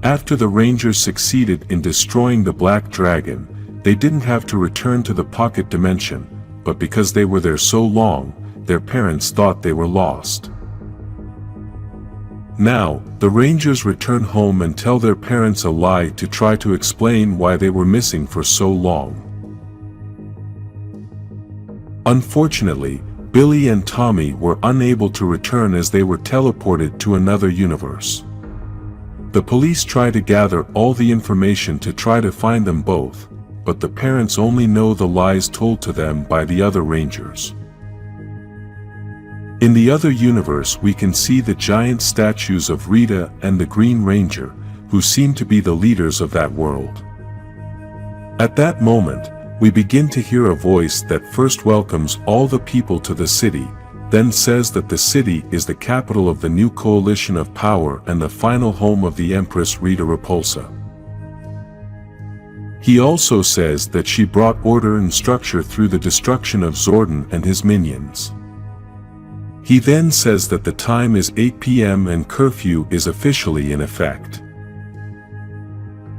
After the Rangers succeeded in destroying the Black Dragon, they didn't have to return to the pocket dimension, but because they were there so long, their parents thought they were lost. Now, the Rangers return home and tell their parents a lie to try to explain why they were missing for so long. Unfortunately, Billy and Tommy were unable to return as they were teleported to another universe. The police try to gather all the information to try to find them both, but the parents only know the lies told to them by the other Rangers. In the other universe we can see the giant statues of Rita and the Green Ranger, who seem to be the leaders of that world. At that moment, we begin to hear a voice that first welcomes all the people to the city, then says that the city is the capital of the new coalition of power and the final home of the Empress Rita Repulsa. He also says that she brought order and structure through the destruction of Zordon and his minions. He then says that the time is 8 p.m. and curfew is officially in effect.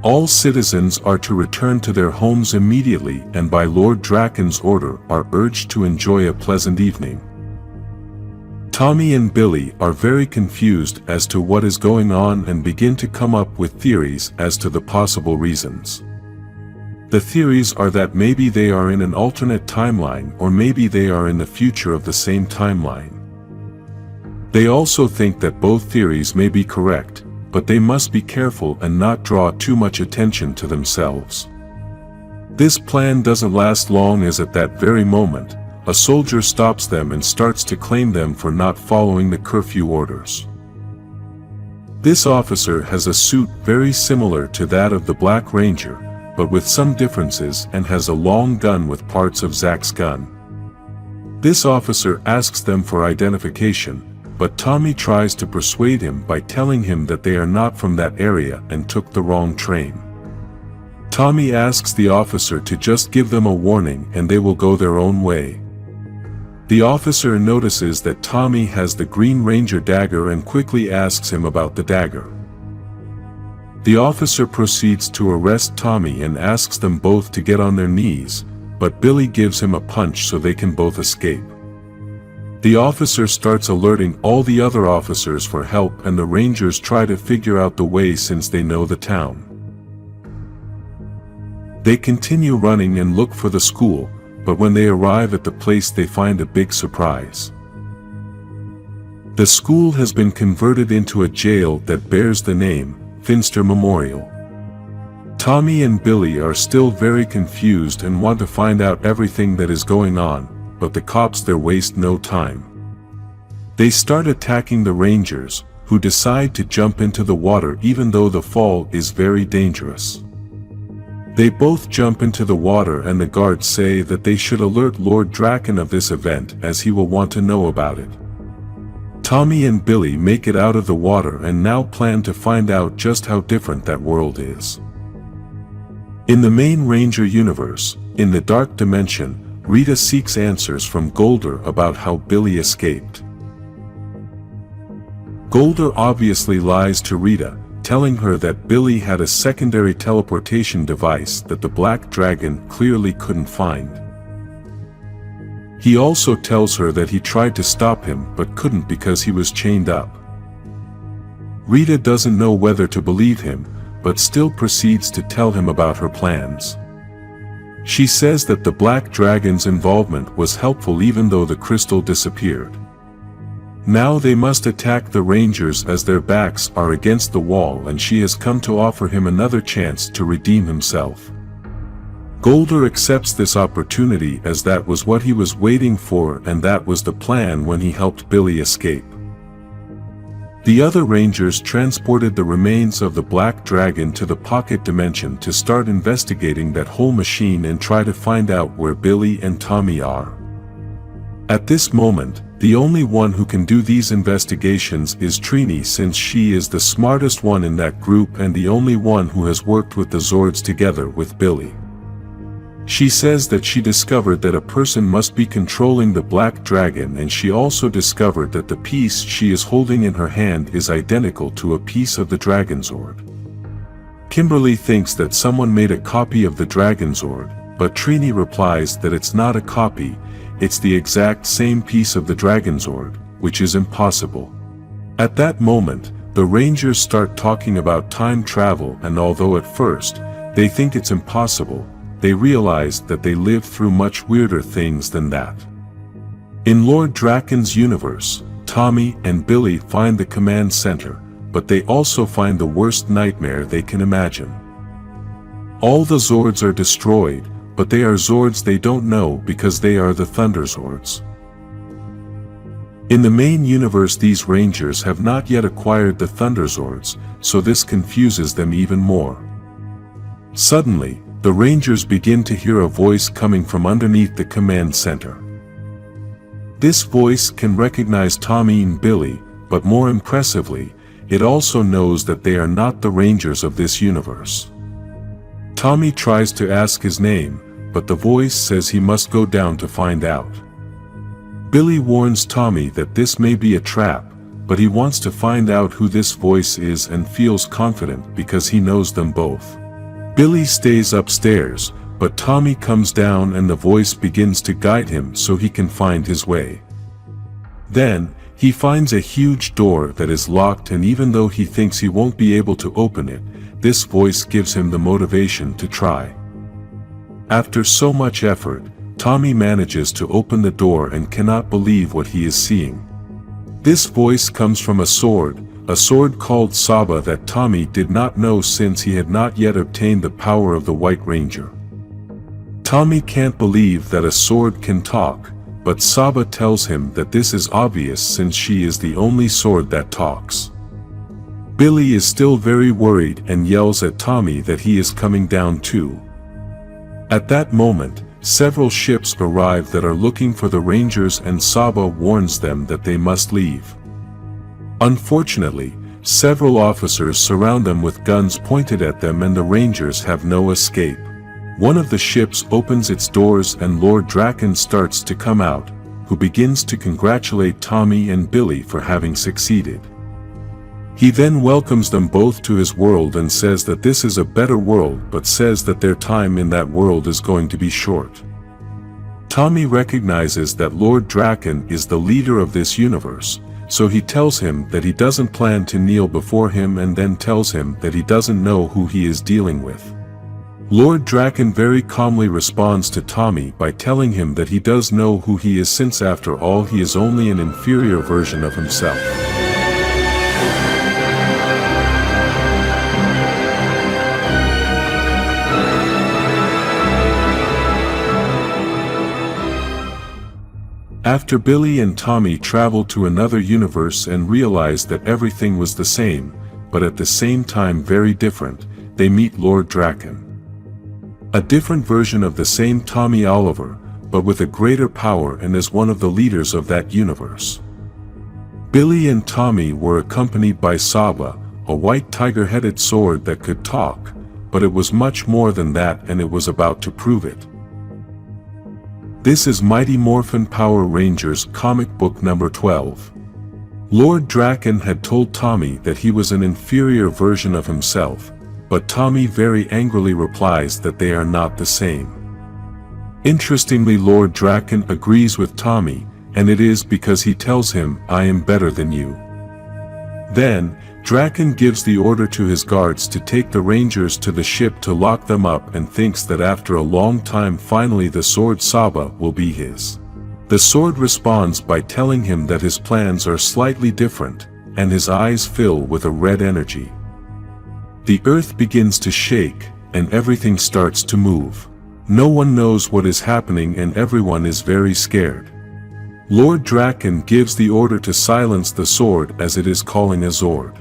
All citizens are to return to their homes immediately and by Lord Drakkon's order are urged to enjoy a pleasant evening. Tommy and Billy are very confused as to what is going on and begin to come up with theories as to the possible reasons. The theories are that maybe they are in an alternate timeline or maybe they are in the future of the same timeline. They also think that both theories may be correct, but they must be careful and not draw too much attention to themselves. This plan doesn't last long as at that very moment, a soldier stops them and starts to claim them for not following the curfew orders. This officer has a suit very similar to that of the Black Ranger, but with some differences and has a long gun with parts of Zack's gun. This officer asks them for identification, but Tommy tries to persuade him by telling him that they are not from that area and took the wrong train. Tommy asks the officer to just give them a warning and they will go their own way. The officer notices that Tommy has the Green Ranger dagger and quickly asks him about the dagger. The officer proceeds to arrest Tommy and asks them both to get on their knees, but Billy gives him a punch so they can both escape. The officer starts alerting all the other officers for help and the Rangers try to figure out the way since they know the town. They continue running and look for the school, but when they arrive at the place they find a big surprise. The school has been converted into a jail that bears the name Finster Memorial. Tommy and Billy are still very confused and want to find out everything that is going on, but the cops there waste no time. They start attacking the Rangers, who decide to jump into the water even though the fall is very dangerous. They both jump into the water and the guards say that they should alert Lord Drakkon of this event as he will want to know about it. Tommy and Billy make it out of the water and now plan to find out just how different that world is. In the main Ranger universe, in the Dark Dimension, Rita seeks answers from Golder about how Billy escaped. Golder obviously lies to Rita, telling her that Billy had a secondary teleportation device that the Black Dragon clearly couldn't find. He also tells her that he tried to stop him but couldn't because he was chained up. Rita doesn't know whether to believe him, but still proceeds to tell him about her plans. She says that the Black Dragon's involvement was helpful even though the crystal disappeared. Now they must attack the Rangers as their backs are against the wall and she has come to offer him another chance to redeem himself. Golder accepts this opportunity as that was what he was waiting for and that was the plan when he helped Billy escape. The other Rangers transported the remains of the Black Dragon to the pocket dimension to start investigating that whole machine and try to find out where Billy and Tommy are. At this moment, the only one who can do these investigations is Trini since she is the smartest one in that group and the only one who has worked with the Zords together with Billy. She says that she discovered that a person must be controlling the Black Dragon and she also discovered that the piece she is holding in her hand is identical to a piece of the Dragon Zord. Kimberly thinks that someone made a copy of the Dragon Zord, but Trini replies that it's not a copy, it's the exact same piece of the Dragon Zord, which is impossible. At that moment, the Rangers start talking about time travel, and although at first, they think it's impossible, they realize that they lived through much weirder things than that. In Lord Drakkon's universe, Tommy and Billy find the command center, but they also find the worst nightmare they can imagine. All the Zords are destroyed, but they are Zords they don't know because they are the Thunder Zords. In the main universe, these Rangers have not yet acquired the Thunder Zords, so this confuses them even more. Suddenly, the Rangers begin to hear a voice coming from underneath the command center. This voice can recognize Tommy and Billy, but more impressively, it also knows that they are not the Rangers of this universe. Tommy tries to ask his name, but the voice says he must go down to find out. Billy warns Tommy that this may be a trap, but he wants to find out who this voice is and feels confident because he knows them both. Billy stays upstairs, but Tommy comes down and the voice begins to guide him so he can find his way. Then, he finds a huge door that is locked, and even though he thinks he won't be able to open it, this voice gives him the motivation to try. After so much effort, Tommy manages to open the door and cannot believe what he is seeing. This voice comes from a sword called Saba that Tommy did not know since he had not yet obtained the power of the White Ranger. Tommy can't believe that a sword can talk, but Saba tells him that this is obvious since she is the only sword that talks. Billy is still very worried and yells at Tommy that he is coming down too. At that moment, several ships arrive that are looking for the Rangers, and Saba warns them that they must leave. Unfortunately, several officers surround them with guns pointed at them, and the Rangers have no escape. One of the ships opens its doors and Lord Drakkon starts to come out, who begins to congratulate Tommy and Billy for having succeeded. He then welcomes them both to his world and says that this is a better world, but says that their time in that world is going to be short. Tommy recognizes that Lord Drakkon is the leader of this universe, so he tells him that he doesn't plan to kneel before him, and then tells him that he doesn't know who he is dealing with. Lord Drakkon very calmly responds to Tommy by telling him that he does know who he is, since after all he is only an inferior version of himself. After Billy and Tommy travel to another universe and realize that everything was the same, but at the same time very different, they meet Lord Drakkon. A different version of the same Tommy Oliver, but with a greater power and as one of the leaders of that universe. Billy and Tommy were accompanied by Saba, a white tiger-headed sword that could talk, but it was much more than that, and it was about to prove it. This is Mighty Morphin Power Rangers comic book number 12. Lord Drakkon had told Tommy that he was an inferior version of himself, but Tommy very angrily replies that they are not the same. Interestingly, Lord Drakkon agrees with Tommy, and it is because he tells him, "I am better than you." Then, Drakkon gives the order to his guards to take the Rangers to the ship to lock them up, and thinks that after a long time finally the sword Saba will be his. The sword responds by telling him that his plans are slightly different, and his eyes fill with a red energy. The earth begins to shake, and everything starts to move. No one knows what is happening and everyone is very scared. Lord Drakkon gives the order to silence the sword as it is calling a Zord.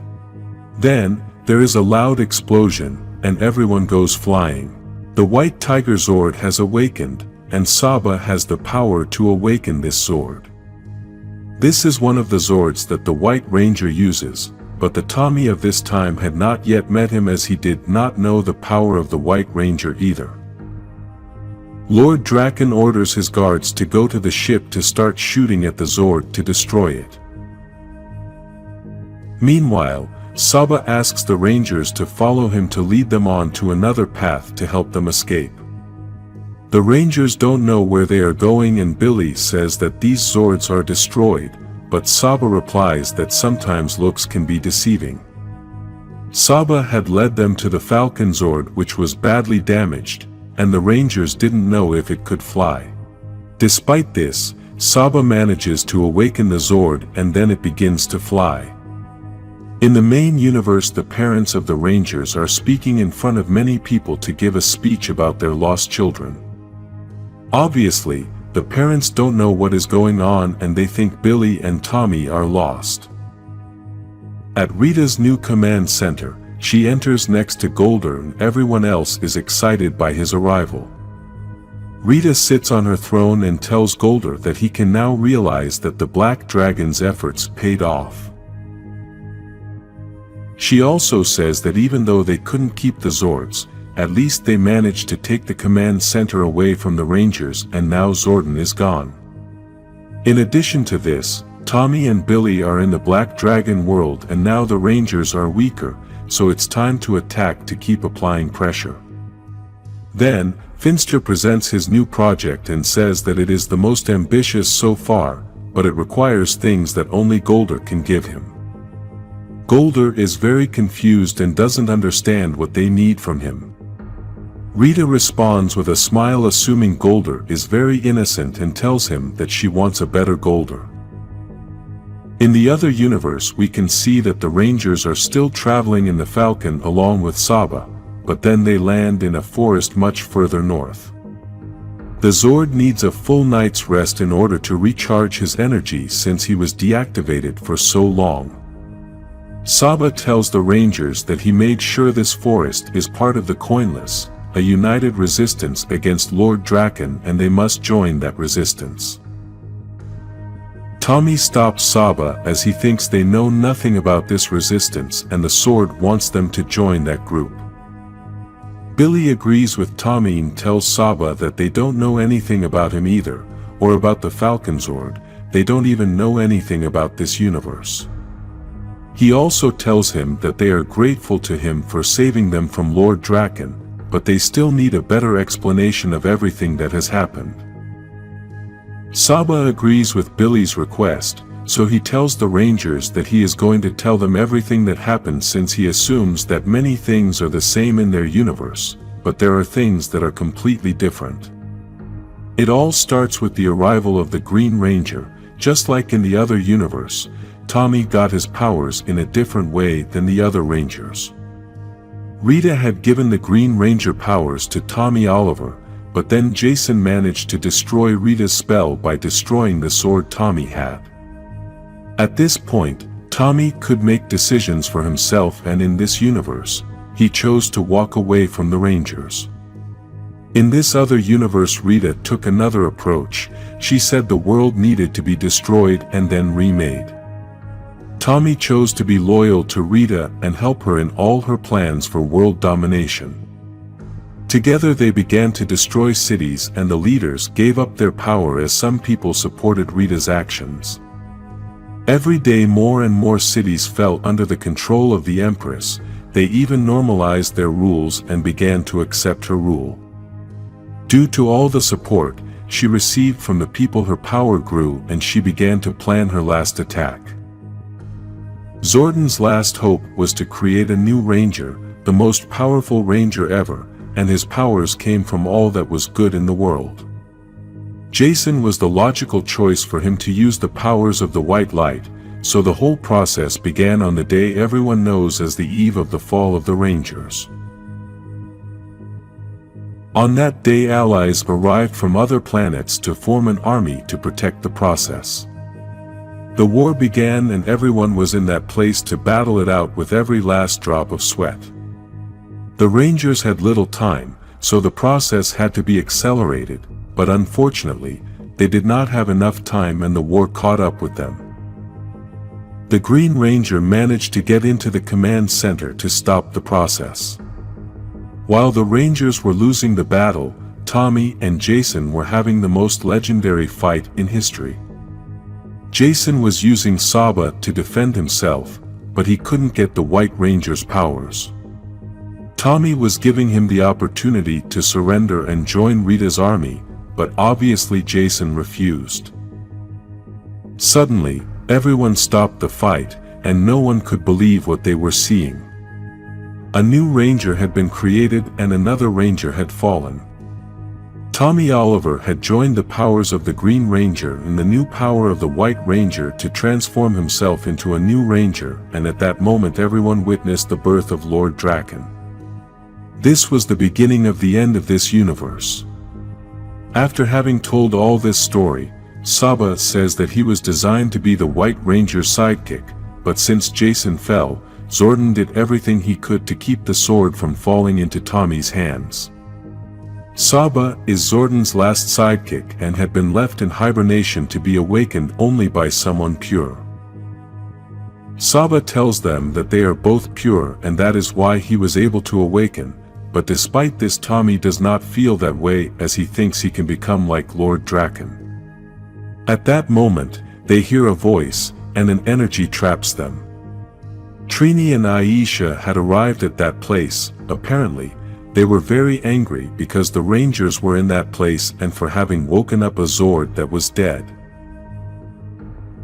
Then, there is a loud explosion, and everyone goes flying. The White Tiger Zord has awakened, and Saba has the power to awaken this Zord. This is one of the Zords that the White Ranger uses, but the Tommy of this time had not yet met him, as he did not know the power of the White Ranger either. Lord Drakkon orders his guards to go to the ship to start shooting at the Zord to destroy it. Meanwhile, Saba asks the Rangers to follow him to lead them on to another path to help them escape. The Rangers don't know where they are going, and Billy says that these Zords are destroyed, but Saba replies that sometimes looks can be deceiving. Saba had led them to the Falcon Zord, which was badly damaged, and the Rangers didn't know if it could fly. Despite this, Saba manages to awaken the Zord, and then it begins to fly. In the main universe, the parents of the Rangers are speaking in front of many people to give a speech about their lost children. Obviously, the parents don't know what is going on, and they think Billy and Tommy are lost. At Rita's new command center, she enters next to Golder, and everyone else is excited by his arrival. Rita sits on her throne and tells Golder that he can now realize that the Black Dragon's efforts paid off. She also says that even though they couldn't keep the Zords, at least they managed to take the command center away from the Rangers, and now Zordon is gone. In addition to this, Tommy and Billy are in the Black Dragon world, and now the Rangers are weaker, so it's time to attack to keep applying pressure. Then, Finster presents his new project and says that it is the most ambitious so far, but it requires things that only Golder can give him. Golder is very confused and doesn't understand what they need from him. Rita responds with a smile, assuming Golder is very innocent, and tells him that she wants a better Golder. In the other universe, we can see that the Rangers are still traveling in the Falcon along with Saba, but then they land in a forest much further north. The Zord needs a full night's rest in order to recharge his energy since he was deactivated for so long. Saba tells the Rangers that he made sure this forest is part of the Coinless, a united resistance against Lord Drakkon, and they must join that resistance. Tommy stops Saba as he thinks they know nothing about this resistance, and the Sword wants them to join that group. Billy agrees with Tommy and tells Saba that they don't know anything about him either, or about the Falcon Zord. They don't even know anything about this universe. He also tells him that they are grateful to him for saving them from Lord Drakkon, but they still need a better explanation of everything that has happened. Saba agrees with Billy's request, so he tells the Rangers that he is going to tell them everything that happened, since he assumes that many things are the same in their universe, but there are things that are completely different. It all starts with the arrival of the Green Ranger. Just like in the other universe, Tommy got his powers in a different way than the other Rangers. Rita had given the Green Ranger powers to Tommy Oliver, but then Jason managed to destroy Rita's spell by destroying the sword Tommy had. At this point, Tommy could make decisions for himself, and in this universe, he chose to walk away from the Rangers. In this other universe, Rita took another approach. She said the world needed to be destroyed and then remade. Tommy chose to be loyal to Rita and help her in all her plans for world domination. Together they began to destroy cities, and the leaders gave up their power as some people supported Rita's actions. Every day more and more cities fell under the control of the Empress. They even normalized their rules and began to accept her rule. Due to all the support she received from the people, her power grew, and she began to plan her last attack. Zordon's last hope was to create a new ranger, the most powerful ranger ever, and his powers came from all that was good in the world. Jason was the logical choice for him to use the powers of the white light, so the whole process began on the day everyone knows as the eve of the fall of the Rangers. On that day, allies arrived from other planets to form an army to protect the process. The war began, and everyone was in that place to battle it out with every last drop of sweat. The Rangers had little time, so the process had to be accelerated, but unfortunately, they did not have enough time and the war caught up with them. The Green Ranger managed to get into the command center to stop the process. While the Rangers were losing the battle, Tommy and Jason were having the most legendary fight in history. Jason was using Saba to defend himself, but he couldn't get the White Ranger's powers. Tommy was giving him the opportunity to surrender and join Rita's army, but obviously Jason refused. Suddenly, everyone stopped the fight, and no one could believe what they were seeing. A new ranger had been created and another ranger had fallen. Tommy Oliver had joined the powers of the Green Ranger and the new power of the White Ranger to transform himself into a new ranger, and at that moment everyone witnessed the birth of Lord Drakkon. This was the beginning of the end of this universe. After having told all this story, Saba says that he was designed to be the White Ranger's sidekick, but since Jason fell, Zordon did everything he could to keep the sword from falling into Tommy's hands. Saba is Zordon's last sidekick and had been left in hibernation to be awakened only by someone pure. Saba tells them that they are both pure and that is why he was able to awaken, but despite this Tommy does not feel that way as he thinks he can become like Lord Drakkon. At that moment, they hear a voice, and an energy traps them. Trini and Aisha had arrived at that place. Apparently, they were very angry because the Rangers were in that place and for having woken up a Zord that was dead.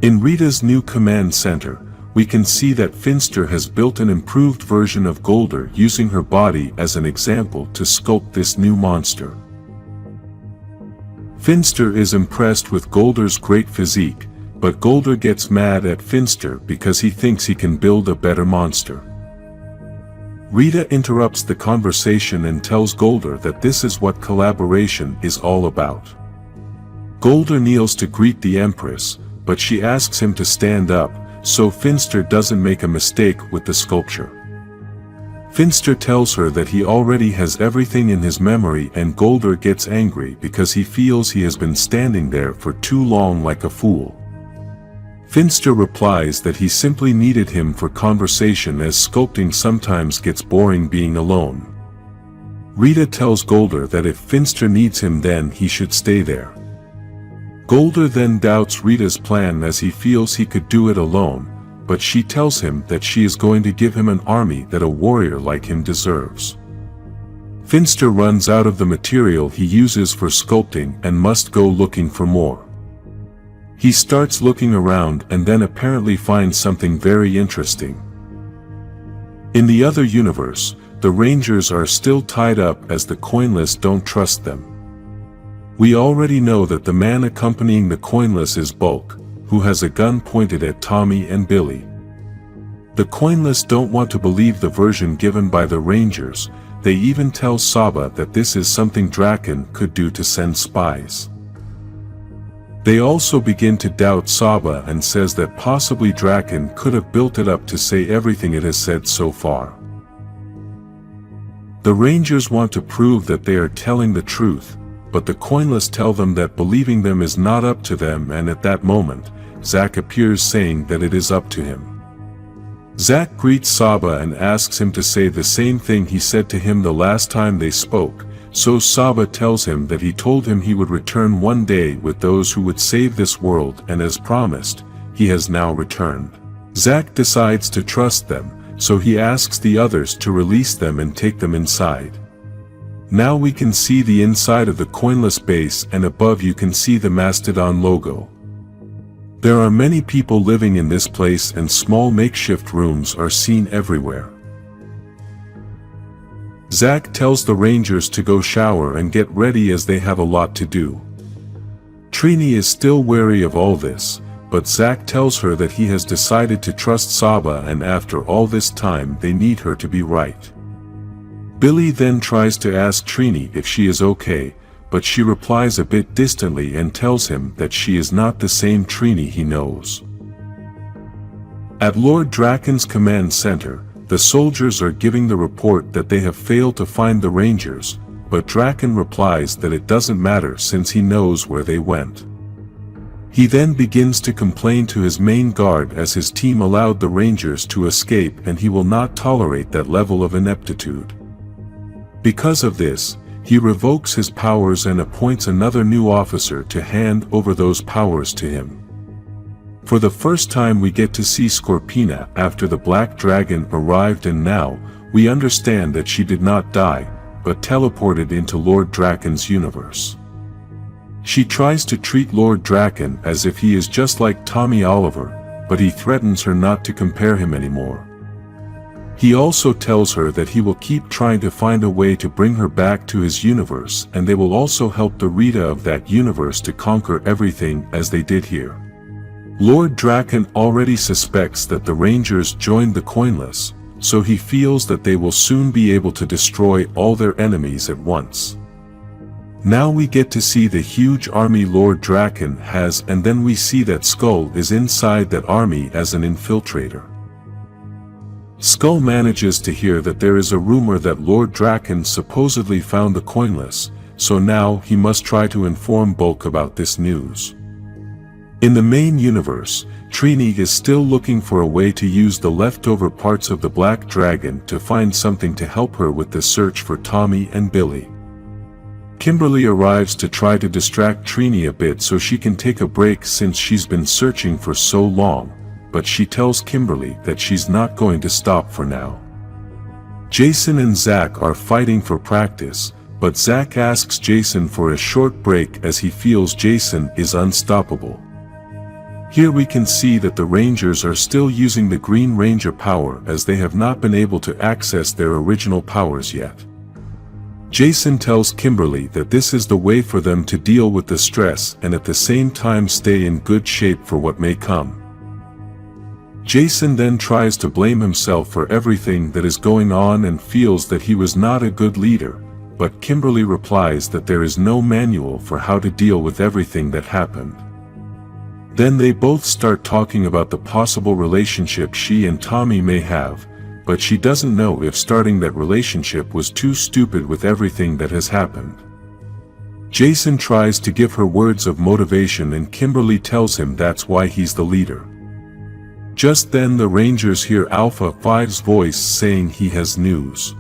In Rita's new command center, we can see that Finster has built an improved version of Golder using her body as an example to sculpt this new monster. Finster is impressed with Golder's great physique, but Golder gets mad at Finster because he thinks he can build a better monster. Rita interrupts the conversation and tells Golder that this is what collaboration is all about. Golder kneels to greet the Empress, but she asks him to stand up, so Finster doesn't make a mistake with the sculpture. Finster tells her that he already has everything in his memory and Golder gets angry because he feels he has been standing there for too long like a fool. Finster replies that he simply needed him for conversation as sculpting sometimes gets boring being alone. Rita tells Golder that if Finster needs him then he should stay there. Golder then doubts Rita's plan as he feels he could do it alone, but she tells him that she is going to give him an army that a warrior like him deserves. Finster runs out of the material he uses for sculpting and must go looking for more. He starts looking around and then apparently finds something very interesting. In the other universe, the Rangers are still tied up as the Coinless don't trust them. We already know that the man accompanying the Coinless is Bulk, who has a gun pointed at Tommy and Billy. The Coinless don't want to believe the version given by the Rangers. They even tell Saba that this is something Drakkon could do to send spies. They also begin to doubt Saba and says that possibly Drakkon could have built it up to say everything it has said so far. The Rangers want to prove that they are telling the truth, but the Coinless tell them that believing them is not up to them, and at that moment, Zack appears saying that it is up to him. Zack greets Saba and asks him to say the same thing he said to him the last time they spoke, so Saba tells him that he told him he would return one day with those who would save this world, and as promised, he has now returned. Zack decides to trust them, so he asks the others to release them and take them inside. Now we can see the inside of the Coinless base, and above you can see the Mastodon logo. There are many people living in this place and small makeshift rooms are seen everywhere. Zack tells the Rangers to go shower and get ready as they have a lot to do. Trini is still wary of all this, but Zack tells her that he has decided to trust Saba, and after all this time they need her to be right. Billy then tries to ask Trini if she is okay, but she replies a bit distantly and tells him that she is not the same Trini he knows. At Lord Drakkon's command center, the soldiers are giving the report that they have failed to find the Rangers, but Drakkon replies that it doesn't matter since he knows where they went. He then begins to complain to his main guard as his team allowed the Rangers to escape and he will not tolerate that level of ineptitude. Because of this, he revokes his powers and appoints another new officer to hand over those powers to him. For the first time we get to see Scorpina after the Black Dragon arrived, and now, we understand that she did not die, but teleported into Lord Drakkon's universe. She tries to treat Lord Drakkon as if he is just like Tommy Oliver, but he threatens her not to compare him anymore. He also tells her that he will keep trying to find a way to bring her back to his universe, and they will also help the Rita of that universe to conquer everything as they did here. Lord Drakkon already suspects that the Rangers joined the Coinless, so he feels that they will soon be able to destroy all their enemies at once. Now we get to see the huge army Lord Drakkon has, and then we see that Skull is inside that army as an infiltrator. Skull manages to hear that there is a rumor that Lord Drakkon supposedly found the Coinless, so now he must try to inform Bulk about this news. In the main universe, Trini is still looking for a way to use the leftover parts of the Black Dragon to find something to help her with the search for Tommy and Billy. Kimberly arrives to try to distract Trini a bit so she can take a break since she's been searching for so long, but she tells Kimberly that she's not going to stop for now. Jason and Zack are fighting for practice, but Zack asks Jason for a short break as he feels Jason is unstoppable. Here we can see that the Rangers are still using the Green Ranger power as they have not been able to access their original powers yet. Jason tells Kimberly that this is the way for them to deal with the stress and at the same time stay in good shape for what may come. Jason then tries to blame himself for everything that is going on and feels that he was not a good leader, but Kimberly replies that there is no manual for how to deal with everything that happened. Then they both start talking about the possible relationship she and Tommy may have, but she doesn't know if starting that relationship was too stupid with everything that has happened. Jason tries to give her words of motivation and Kimberly tells him that's why he's the leader. Just then the Rangers hear Alpha 5's voice saying he has news.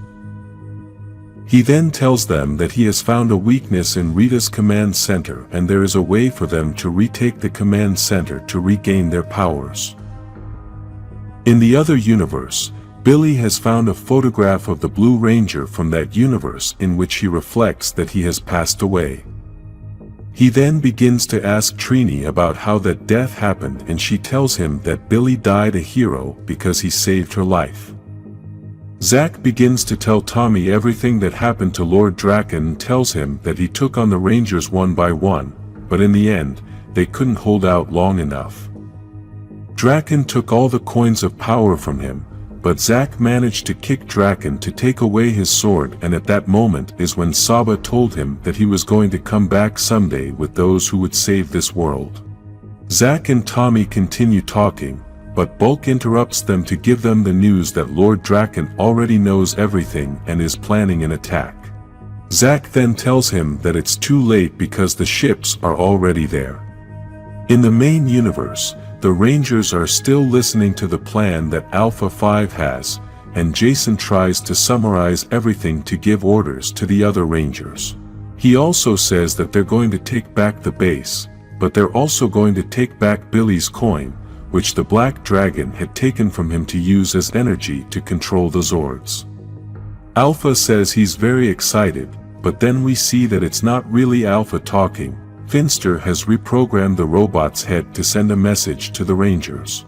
He then tells them that he has found a weakness in Rita's command center and there is a way for them to retake the command center to regain their powers. In the other universe, Billy has found a photograph of the Blue Ranger from that universe in which he reflects that he has passed away. He then begins to ask Trini about how that death happened and she tells him that Billy died a hero because he saved her life. Zack begins to tell Tommy everything that happened to Lord Drakkon and tells him that he took on the Rangers one by one, but in the end, they couldn't hold out long enough. Drakkon took all the coins of power from him, but Zack managed to kick Drakkon to take away his sword, and at that moment is when Saba told him that he was going to come back someday with those who would save this world. Zack and Tommy continue talking, but Bulk interrupts them to give them the news that Lord Drakkon already knows everything and is planning an attack. Zack then tells him that it's too late because the ships are already there. In the main universe, the Rangers are still listening to the plan that Alpha 5 has, and Jason tries to summarize everything to give orders to the other Rangers. He also says that they're going to take back the base, but they're also going to take back Billy's coin, which the Black Dragon had taken from him to use as energy to control the Zords. Alpha says he's very excited, but then we see that it's not really Alpha talking. Finster has reprogrammed the robot's head to send a message to the Rangers.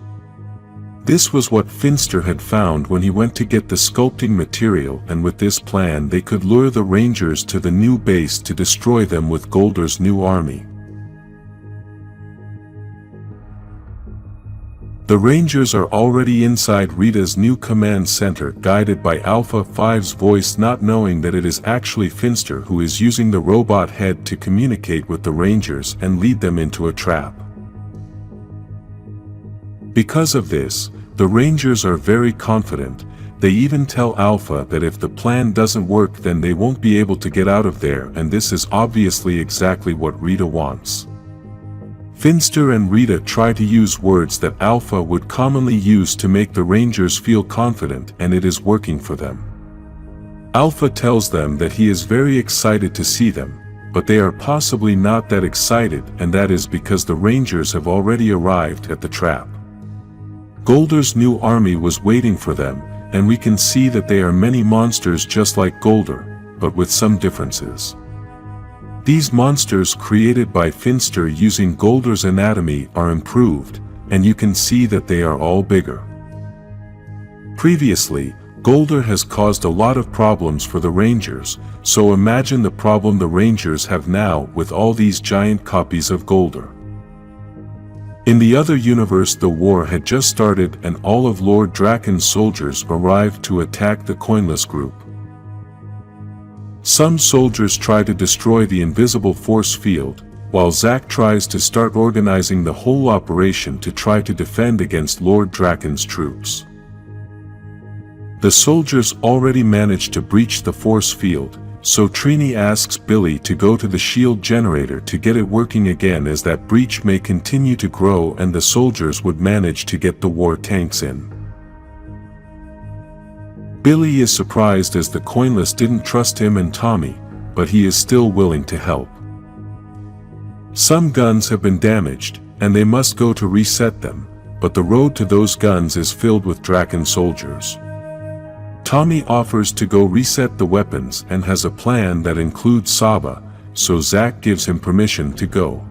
This was what Finster had found when he went to get the sculpting material, and with this plan they could lure the Rangers to the new base to destroy them with Golder's new army. The Rangers are already inside Rita's new command center, guided by Alpha 5's voice, not knowing that it is actually Finster who is using the robot head to communicate with the Rangers and lead them into a trap. Because of this, the Rangers are very confident. They even tell Alpha that if the plan doesn't work then they won't be able to get out of there, and this is obviously exactly what Rita wants. Finster and Rita try to use words that Alpha would commonly use to make the Rangers feel confident, and it is working for them. Alpha tells them that he is very excited to see them, but they are possibly not that excited, and that is because the Rangers have already arrived at the trap. Golder's new army was waiting for them, and we can see that they are many monsters just like Golder, but with some differences. These monsters created by Finster using Golder's anatomy are improved, and you can see that they are all bigger. Previously, Golder has caused a lot of problems for the Rangers, so imagine the problem the Rangers have now with all these giant copies of Golder. In the other universe, the war had just started and all of Lord Drakkon's soldiers arrived to attack the Coinless group. Some soldiers try to destroy the invisible force field, while Zack tries to start organizing the whole operation to try to defend against Lord Drakkon's troops. The soldiers already managed to breach the force field, so Trini asks Billy to go to the shield generator to get it working again, as that breach may continue to grow and the soldiers would manage to get the war tanks in. Billy is surprised as the Coinless didn't trust him and Tommy, but he is still willing to help. Some guns have been damaged, and they must go to reset them, but the road to those guns is filled with Drakkon soldiers. Tommy offers to go reset the weapons and has a plan that includes Saba, so Zack gives him permission to go.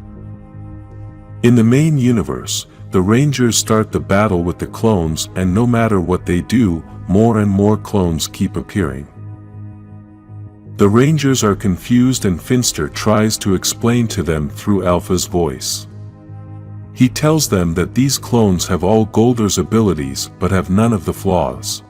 In the main universe, the Rangers start the battle with the clones, and no matter what they do, more and more clones keep appearing. The Rangers are confused and Finster tries to explain to them through Alpha's voice. He tells them that these clones have all Golder's abilities but have none of the flaws.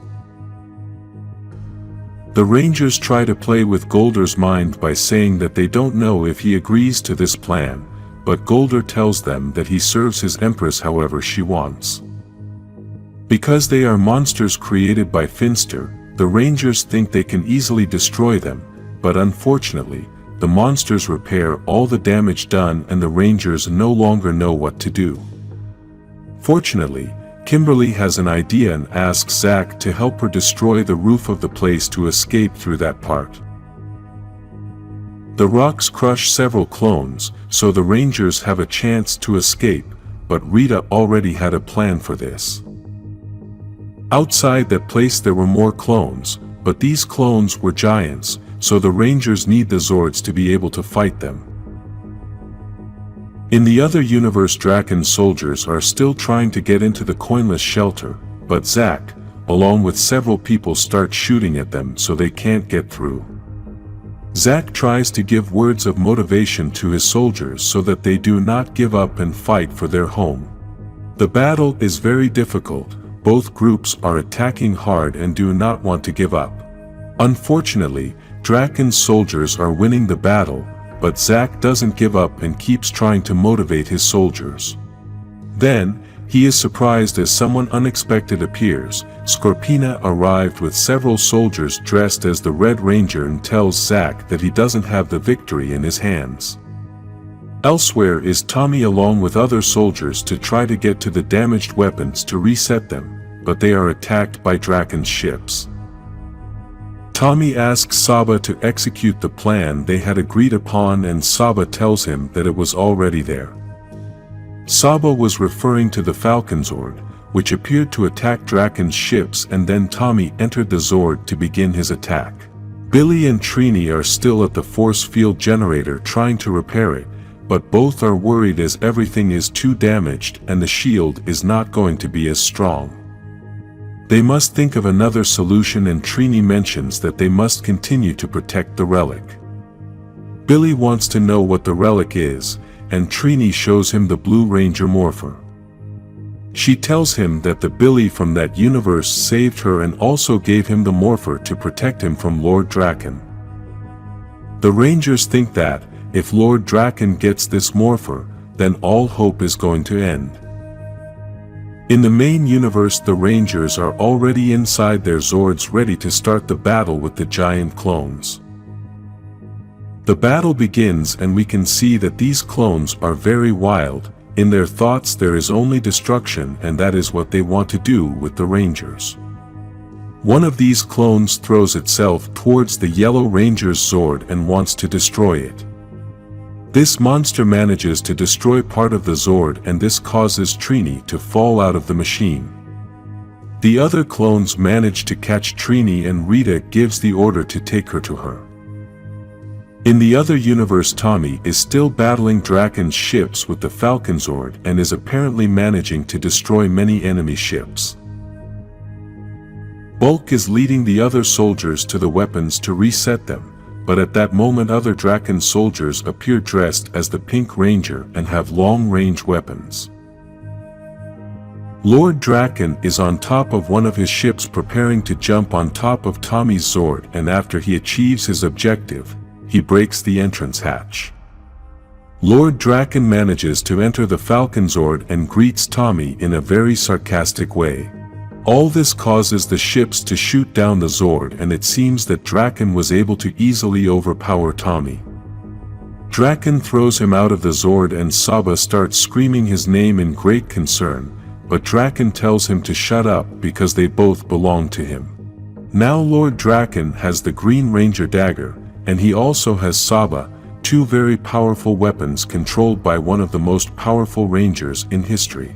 The Rangers try to play with Golder's mind by saying that they don't know if he agrees to this plan, but Golder tells them that he serves his Empress however she wants. Because they are monsters created by Finster, the Rangers think they can easily destroy them, but unfortunately, the monsters repair all the damage done and the Rangers no longer know what to do. Fortunately, Kimberly has an idea and asks Zack to help her destroy the roof of the place to escape through that part. The rocks crush several clones, so the Rangers have a chance to escape, but Rita already had a plan for this. Outside that place there were more clones, but these clones were giants, so the Rangers need the Zords to be able to fight them. In the other universe, Drakkon's soldiers are still trying to get into the Coinless shelter, but Zack, along with several people, start shooting at them so they can't get through. Zack tries to give words of motivation to his soldiers so that they do not give up and fight for their home. The battle is very difficult, both groups are attacking hard and do not want to give up. Unfortunately, Drakkon's soldiers are winning the battle, but Zack doesn't give up and keeps trying to motivate his soldiers. Then, he is surprised as someone unexpected appears. Scorpina arrived with several soldiers dressed as the Red Ranger and tells Zack that he doesn't have the victory in his hands. Elsewhere is Tommy along with other soldiers to try to get to the damaged weapons to reset them, but they are attacked by Drakkon's ships. Tommy asks Saba to execute the plan they had agreed upon, and Saba tells him that it was already there. Saba was referring to the Falcon Zord, which appeared to attack Drakkon's ships, and then Tommy entered the Zord to begin his attack. Billy and Trini are still at the force field generator trying to repair it, but both are worried as everything is too damaged and the shield is not going to be as strong. They must think of another solution, and Trini mentions that they must continue to protect the relic. Billy wants to know what the relic is, and Trini shows him the Blue Ranger Morpher. She tells him that the Billy from that universe saved her and also gave him the Morpher to protect him from Lord Drakkon. The Rangers think that, if Lord Drakkon gets this Morpher, then all hope is going to end. In the main universe, the Rangers are already inside their Zords ready to start the battle with the giant clones. The battle begins and we can see that these clones are very wild. In their thoughts there is only destruction, and that is what they want to do with the Rangers. One of these clones throws itself towards the Yellow Ranger's Zord and wants to destroy it. This monster manages to destroy part of the Zord, and this causes Trini to fall out of the machine. The other clones manage to catch Trini, and Rita gives the order to take her to her. In the other universe, Tommy is still battling Drakkon's ships with the Falcon Zord and is apparently managing to destroy many enemy ships. Bulk is leading the other soldiers to the weapons to reset them, but at that moment other Drakkon soldiers appear dressed as the Pink Ranger and have long-range weapons. Lord Drakkon is on top of one of his ships preparing to jump on top of Tommy's Zord, and after he achieves his objective, he breaks the entrance hatch. Lord Drakkon manages to enter the Falcon Zord and greets Tommy in a very sarcastic way. All this causes the ships to shoot down the Zord, and it seems that Drakkon was able to easily overpower Tommy. Drakkon throws him out of the Zord, and Saba starts screaming his name in great concern, but Drakkon tells him to shut up because they both belong to him. Now Lord Drakkon has the Green Ranger dagger, and he also has Saba, two very powerful weapons controlled by one of the most powerful Rangers in history.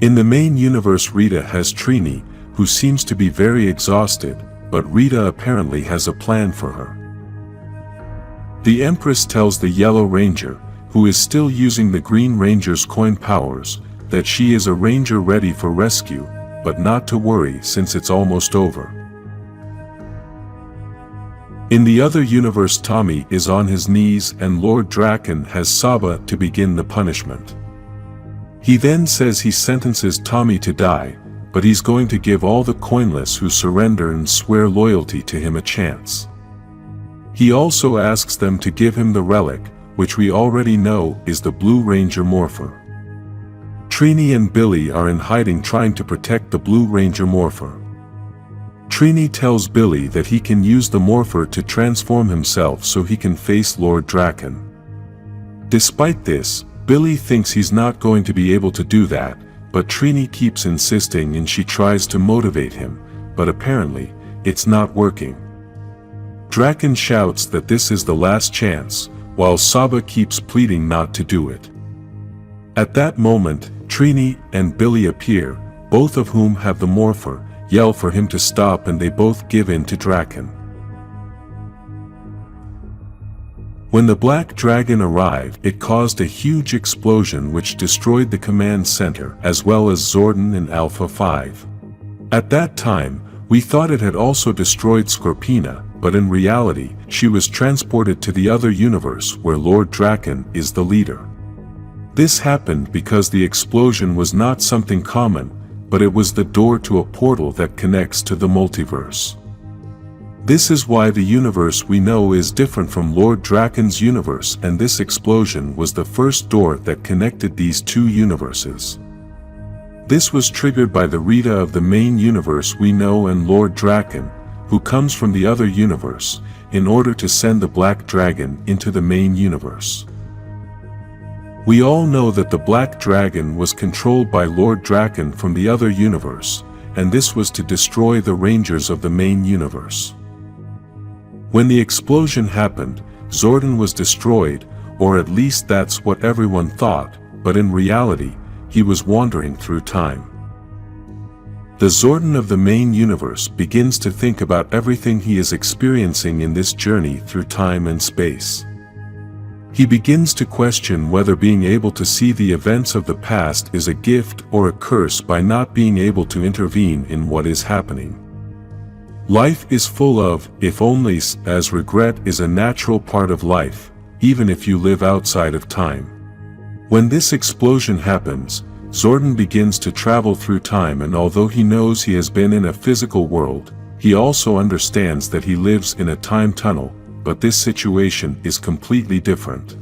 In the main universe, Rita has Trini, who seems to be very exhausted, but Rita apparently has a plan for her. The Empress tells the Yellow Ranger, who is still using the Green Ranger's coin powers, that she is a ranger ready for rescue, but not to worry since it's almost over. In the other universe, Tommy is on his knees and Lord Drakkon has Saba to begin the punishment. He then says he sentences Tommy to die, but he's going to give all the Coinless who surrender and swear loyalty to him a chance. He also asks them to give him the relic, which we already know is the Blue Ranger Morpher. Trini and Billy are in hiding trying to protect the Blue Ranger Morpher. Trini tells Billy that he can use the Morpher to transform himself so he can face Lord Drakkon. Despite this, Billy thinks he's not going to be able to do that, but Trini keeps insisting and she tries to motivate him, but apparently, it's not working. Drakkon shouts that this is the last chance, while Saba keeps pleading not to do it. At that moment, Trini and Billy appear, both of whom have the Morpher, yell for him to stop, and they both give in to Drakkon. When the Black Dragon arrived, it caused a huge explosion which destroyed the command center as well as Zordon and Alpha 5. At that time, we thought it had also destroyed Scorpina, but in reality, she was transported to the other universe where Lord Drakkon is the leader. This happened because the explosion was not something common, but it was the door to a portal that connects to the multiverse. This is why the universe we know is different from Lord Drakkon's universe, and this explosion was the first door that connected these two universes. This was triggered by the Rita of the main universe we know and Lord Drakkon, who comes from the other universe, in order to send the Black Dragon into the main universe. We all know that the Black Dragon was controlled by Lord Drakkon from the other universe, and this was to destroy the Rangers of the main universe. When the explosion happened, Zordon was destroyed, or at least that's what everyone thought, but in reality, he was wandering through time. The Zordon of the main universe begins to think about everything he is experiencing in this journey through time and space. He begins to question whether being able to see the events of the past is a gift or a curse by not being able to intervene in what is happening. Life is full of if-onlys, as regret is a natural part of life, even if you live outside of time. When this explosion happens, Zordon begins to travel through time, and although he knows he has been in a physical world, he also understands that he lives in a time tunnel, but this situation is completely different.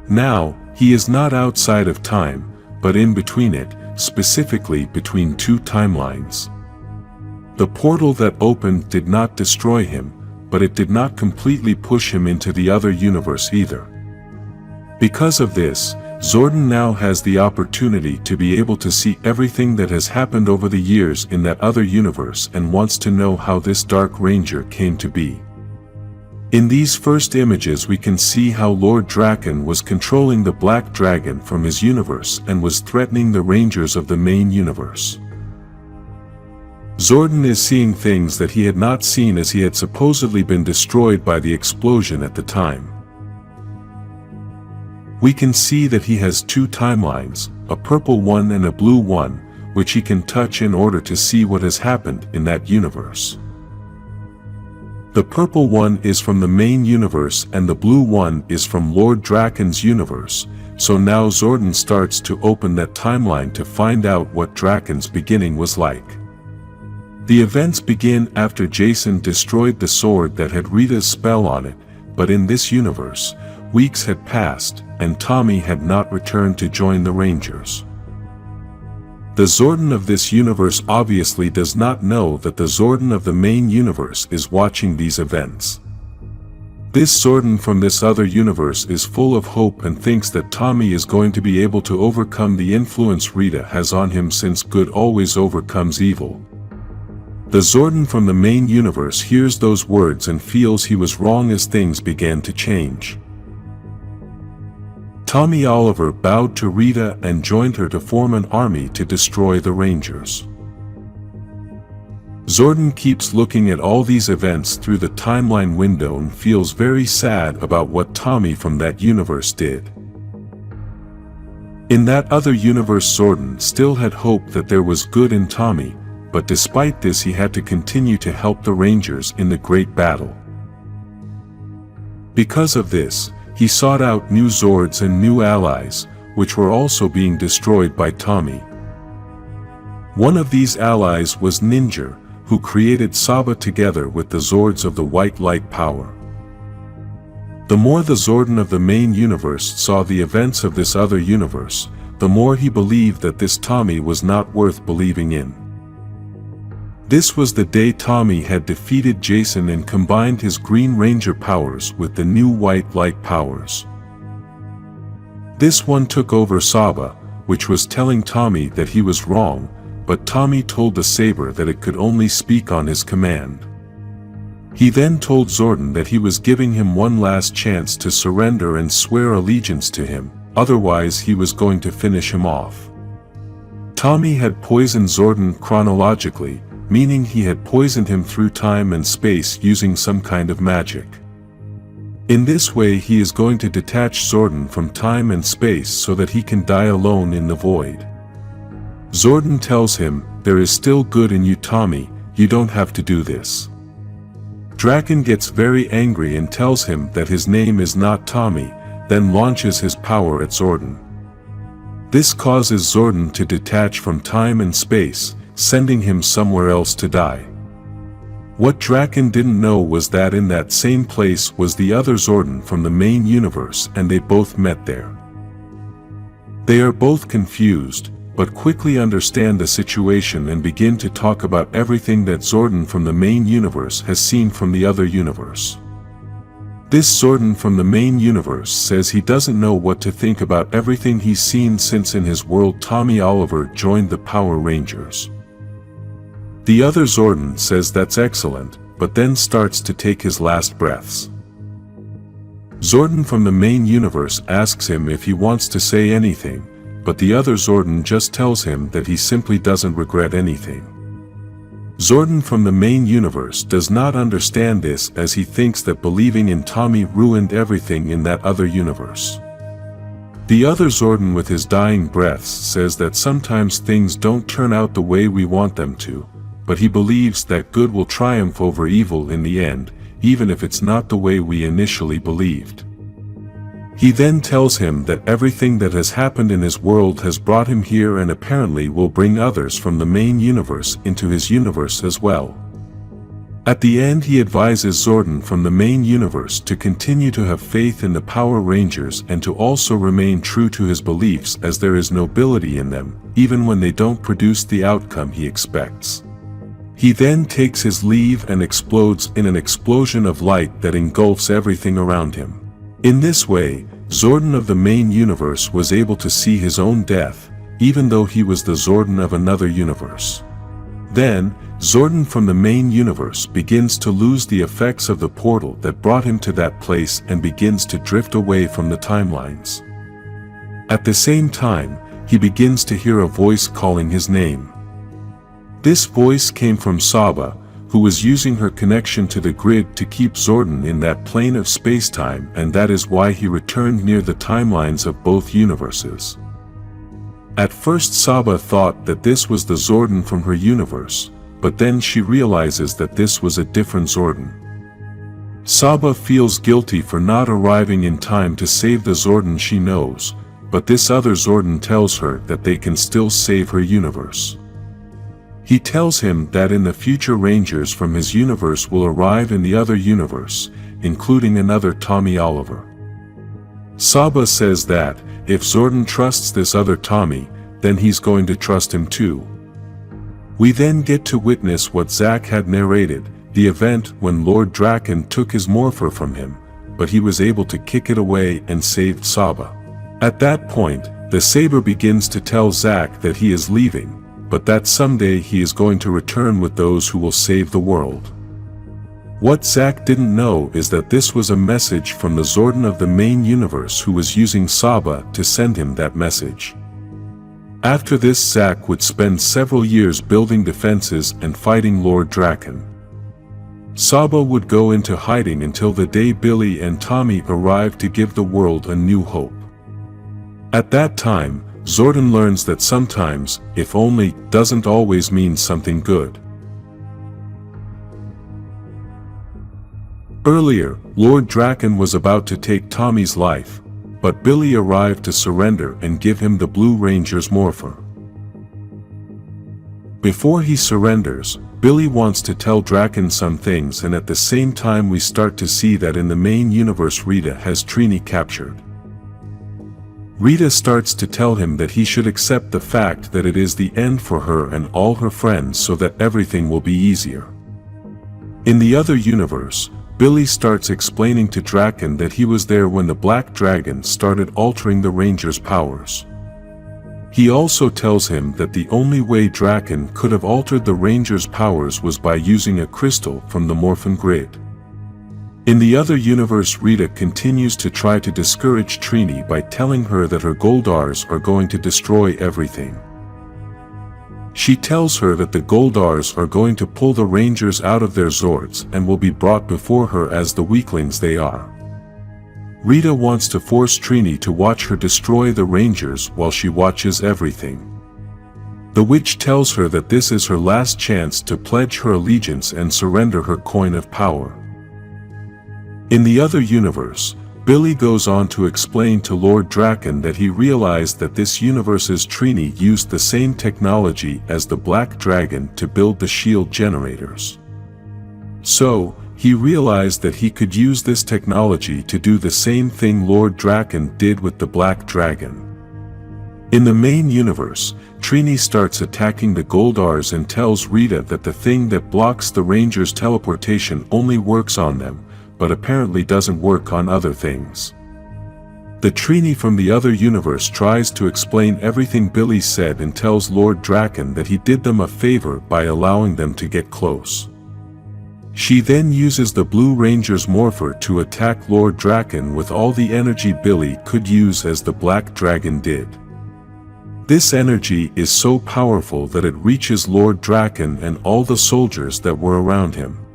Now, he is not outside of time, but in between it, specifically between two timelines. The portal that opened did not destroy him, but it did not completely push him into the other universe either. Because of this, Zordon now has the opportunity to be able to see everything that has happened over the years in that other universe and wants to know how this Dark Ranger came to be. In these first images we can see how Lord Drakkon was controlling the Black Dragon from his universe and was threatening the Rangers of the main universe. Zordon is seeing things that he had not seen as he had supposedly been destroyed by the explosion at the time. We can see that he has two timelines, a purple one and a blue one, which he can touch in order to see what has happened in that universe. The purple one is from the main universe and the blue one is from Lord Drakkon's universe, so now Zordon starts to open that timeline to find out what Drakkon's beginning was like. The events begin after Jason destroyed the sword that had Rita's spell on it, but in this universe, weeks had passed, and Tommy had not returned to join the Rangers. The Zordon of this universe obviously does not know that the Zordon of the main universe is watching these events. This Zordon from this other universe is full of hope and thinks that Tommy is going to be able to overcome the influence Rita has on him, since good always overcomes evil. The Zordon from the main universe hears those words and feels he was wrong as things began to change. Tommy Oliver bowed to Rita and joined her to form an army to destroy the Rangers. Zordon keeps looking at all these events through the timeline window and feels very sad about what Tommy from that universe did. In that other universe, Zordon still had hope that there was good in Tommy, but despite this he had to continue to help the Rangers in the great battle. Because of this, he sought out new Zords and new allies, which were also being destroyed by Tommy. One of these allies was Ninja, who created Saba together with the Zords of the White Light Power. The more the Zordon of the main universe saw the events of this other universe, the more he believed that this Tommy was not worth believing in. This was the day Tommy had defeated Jason and combined his Green Ranger powers with the new White Light powers. This one took over Saba, which was telling Tommy that he was wrong, but Tommy told the saber that it could only speak on his command. He then told Zordon that he was giving him one last chance to surrender and swear allegiance to him, otherwise he was going to finish him off. Tommy had poisoned Zordon chronologically, meaning he had poisoned him through time and space using some kind of magic. In this way he is going to detach Zordon from time and space so that he can die alone in the void. Zordon tells him, "There is still good in you, Tommy, you don't have to do this." Drakkon gets very angry and tells him that his name is not Tommy, then launches his power at Zordon. This causes Zordon to detach from time and space, sending him somewhere else to die. What Drakkon didn't know was that in that same place was the other Zordon from the main universe, and they both met there. They are both confused, but quickly understand the situation and begin to talk about everything that Zordon from the main universe has seen from the other universe. This Zordon from the main universe says he doesn't know what to think about everything he's seen since in his world Tommy Oliver joined the Power Rangers. The other Zordon says that's excellent, but then starts to take his last breaths. Zordon from the main universe asks him if he wants to say anything, but the other Zordon just tells him that he simply doesn't regret anything. Zordon from the main universe does not understand this, as he thinks that believing in Tommy ruined everything in that other universe. The other Zordon with his dying breaths says that sometimes things don't turn out the way we want them to, but he believes that good will triumph over evil in the end, even if it's not the way we initially believed. He then tells him that everything that has happened in his world has brought him here and apparently will bring others from the main universe into his universe as well. At the end he advises Zordon from the main universe to continue to have faith in the Power Rangers and to also remain true to his beliefs, as there is nobility in them, even when they don't produce the outcome he expects. He then takes his leave and explodes in an explosion of light that engulfs everything around him. In this way, Zordon of the main universe was able to see his own death, even though he was the Zordon of another universe. Then, Zordon from the main universe begins to lose the effects of the portal that brought him to that place and begins to drift away from the timelines. At the same time, he begins to hear a voice calling his name. This voice came from Saba, who was using her connection to the grid to keep Zordon in that plane of space-time, and that is why he returned near the timelines of both universes. At first Saba thought that this was the Zordon from her universe, but then she realizes that this was a different Zordon. Saba feels guilty for not arriving in time to save the Zordon she knows, but this other Zordon tells her that they can still save her universe. He tells him that in the future Rangers from his universe will arrive in the other universe, including another Tommy Oliver. Saba says that, if Zordon trusts this other Tommy, then he's going to trust him too. We then get to witness what Zack had narrated, the event when Lord Drakkon took his morpher from him, but he was able to kick it away and saved Saba. At that point, the Saber begins to tell Zack that he is leaving, but that someday he is going to return with those who will save the world. What Zack didn't know is that this was a message from the Zordon of the main universe who was using Saba to send him that message. After this, Zack would spend several years building defenses and fighting Lord Drakkon. Saba would go into hiding until the day Billy and Tommy arrived to give the world a new hope. At that time, Zordon learns that sometimes, if only, doesn't always mean something good. Earlier, Lord Drakkon was about to take Tommy's life, but Billy arrived to surrender and give him the Blue Ranger's morpher. Before he surrenders, Billy wants to tell Drakkon some things, and at the same time we start to see that in the main universe Rita has Trini captured. Rita starts to tell him that he should accept the fact that it is the end for her and all her friends so that everything will be easier. In the other universe, Billy starts explaining to Drakkon that he was there when the Black Dragon started altering the Ranger's powers. He also tells him that the only way Drakkon could have altered the Ranger's powers was by using a crystal from the Morphin grid. In the other universe, Rita continues to try to discourage Trini by telling her that her Goldars are going to destroy everything. She tells her that the Goldars are going to pull the Rangers out of their Zords and will be brought before her as the weaklings they are. Rita wants to force Trini to watch her destroy the Rangers while she watches everything. The witch tells her that this is her last chance to pledge her allegiance and surrender her coin of power. In the other universe, Billy goes on to explain to Lord Drakkon that he realized that this universe's Trini used the same technology as the Black Dragon to build the shield generators. So, he realized that he could use this technology to do the same thing Lord Drakkon did with the Black Dragon. In the main universe, Trini starts attacking the Goldars and tells Rita that the thing that blocks the Rangers' teleportation only works on them, but apparently doesn't work on other things. The Trini from the other universe tries to explain everything Billy said and tells Lord Drakkon that he did them a favor by allowing them to get close. She then uses the Blue Ranger's morpher to attack Lord Drakkon with all the energy Billy could use as the Black Dragon did. This energy is so powerful that it reaches Lord Drakkon and all the soldiers that were around him.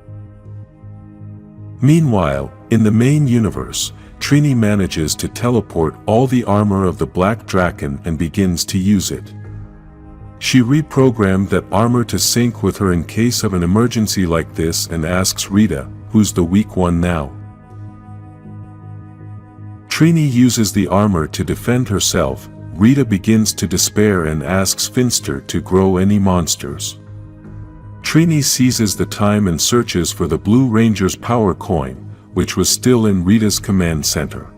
Meanwhile, in the main universe, Trini manages to teleport all the armor of the Black Dragon and begins to use it. She reprogrammed that armor to sync with her in case of an emergency like this and asks Rita, who's the weak one now. Trini uses the armor to defend herself. Rita begins to despair and asks Finster to grow any monsters. Trini seizes the time and searches for the Blue Ranger's power coin, which was still in Rita's command center.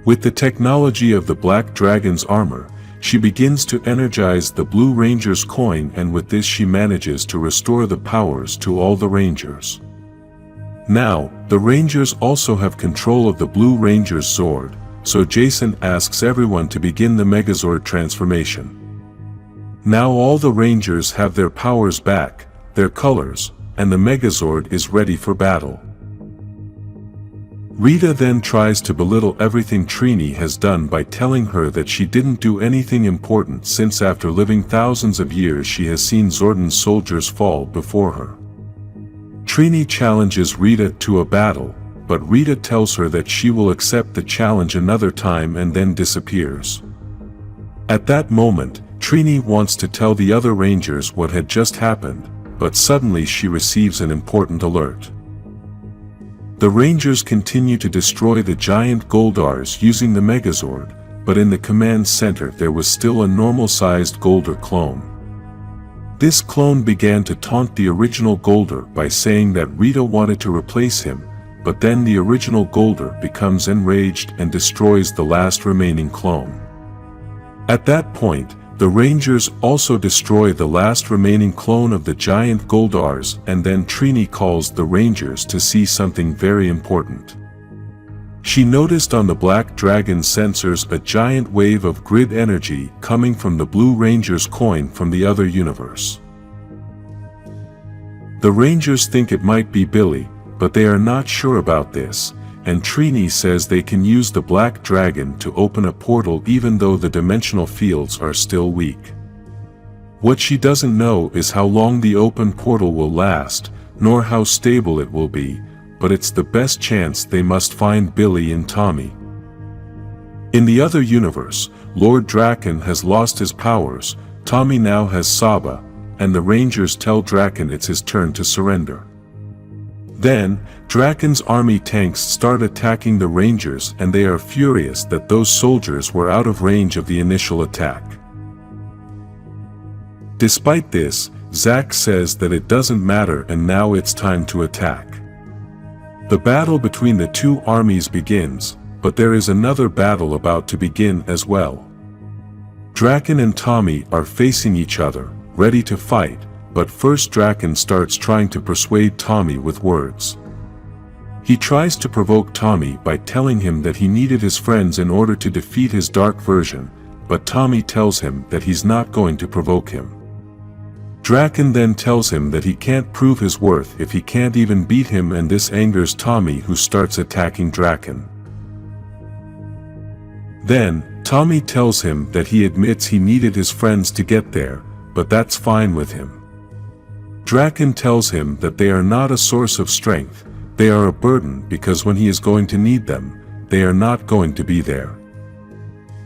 With the technology of the Black Dragon's armor, she begins to energize the Blue Ranger's coin, and with this she manages to restore the powers to all the Rangers. Now, the Rangers also have control of the Blue Ranger's Zord, so Jason asks everyone to begin the Megazord transformation. Now all the Rangers have their powers back, their colors, and the Megazord is ready for battle. Rita then tries to belittle everything Trini has done by telling her that she didn't do anything important since after living thousands of years she has seen Zordon soldiers fall before her. Trini challenges Rita to a battle, but Rita tells her that she will accept the challenge another time and then disappears. At that moment, Trini wants to tell the other Rangers what had just happened, but suddenly she receives an important alert. The Rangers continue to destroy the giant Goldars using the Megazord, but in the command center there was still a normal-sized Golder clone. This clone began to taunt the original Golder by saying that Rita wanted to replace him, but then the original Golder becomes enraged and destroys the last remaining clone. At that point, the Rangers also destroy the last remaining clone of the giant Goldars, and then Trini calls the Rangers to see something very important. She noticed on the Black Dragon sensors a giant wave of grid energy coming from the Blue Ranger's coin from the other universe. The Rangers think it might be Billy, but they are not sure about this, and Trini says they can use the Black Dragon to open a portal even though the dimensional fields are still weak. What she doesn't know is how long the open portal will last, nor how stable it will be, but it's the best chance they must find Billy and Tommy. In the other universe, Lord Drakkon has lost his powers, Tommy now has Saba, and the Rangers tell Drakkon it's his turn to surrender. Then, Drakkon's army tanks start attacking the Rangers and they are furious that those soldiers were out of range of the initial attack. Despite this, Zack says that it doesn't matter and now it's time to attack. The battle between the two armies begins, but there is another battle about to begin as well. Drakkon and Tommy are facing each other, ready to fight, but first Drakkon starts trying to persuade Tommy with words. He tries to provoke Tommy by telling him that he needed his friends in order to defeat his dark version, but Tommy tells him that he's not going to provoke him. Drakkon then tells him that he can't prove his worth if he can't even beat him, and this angers Tommy, who starts attacking Drakkon. Then, Tommy tells him that he admits he needed his friends to get there, but that's fine with him. Drakkon tells him that they are not a source of strength, they are a burden because when he is going to need them, they are not going to be there.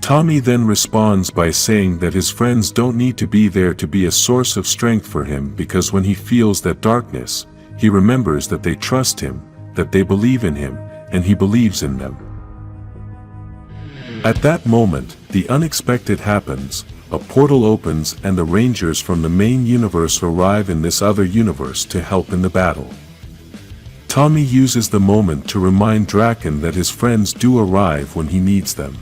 Tommy then responds by saying that his friends don't need to be there to be a source of strength for him, because when he feels that darkness, he remembers that they trust him, that they believe in him, and he believes in them. At that moment, the unexpected happens. A portal opens and the Rangers from the main universe arrive in this other universe to help in the battle. Tommy uses the moment to remind Drakkon that his friends do arrive when he needs them.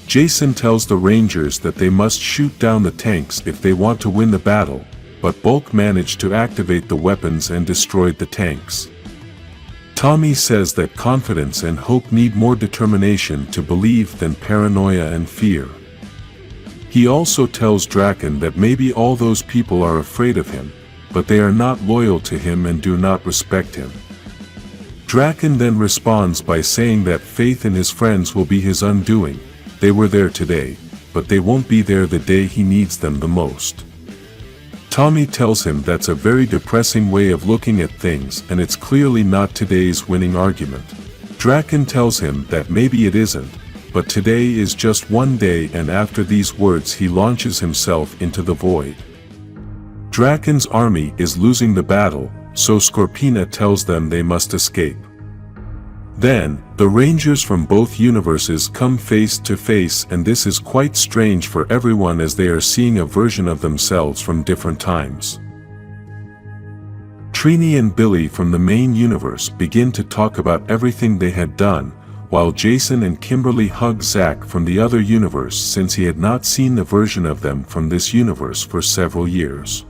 Jason tells the Rangers that they must shoot down the tanks if they want to win the battle, but Bulk managed to activate the weapons and destroyed the tanks. Tommy says that confidence and hope need more determination to believe than paranoia and fear. He also tells Drakkon that maybe all those people are afraid of him, but they are not loyal to him and do not respect him. Drakkon then responds by saying that faith in his friends will be his undoing. They were there today, but they won't be there the day he needs them the most. Tommy tells him that's a very depressing way of looking at things, and it's clearly not today's winning argument. Drakkon tells him that maybe it isn't, but today is just one day, and after these words he launches himself into the void. Drakkon's army is losing the battle, so Scorpina tells them they must escape. Then, the Rangers from both universes come face to face, and this is quite strange for everyone as they are seeing a version of themselves from different times. Trini and Billy from the main universe begin to talk about everything they had done, while Jason and Kimberly hug Zack from the other universe since he had not seen the version of them from this universe for several years.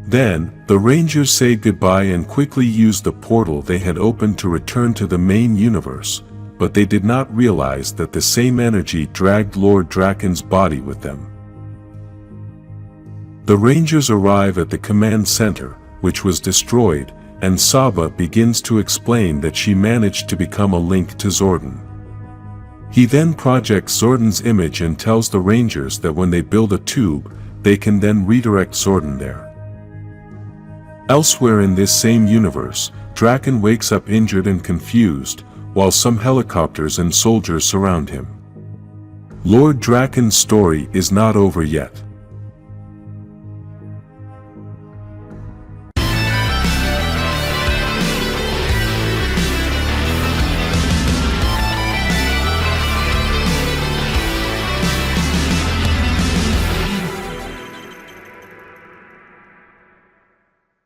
Then, the Rangers say goodbye and quickly use the portal they had opened to return to the main universe, but they did not realize that the same energy dragged Lord Drakkon's body with them. The Rangers arrive at the command center, which was destroyed, and Saba begins to explain that she managed to become a link to Zordon. He then projects Zordon's image and tells the Rangers that when they build a tube, they can then redirect Zordon there. Elsewhere in this same universe, Drakkon wakes up injured and confused, while some helicopters and soldiers surround him. Lord Drakkon's story is not over yet.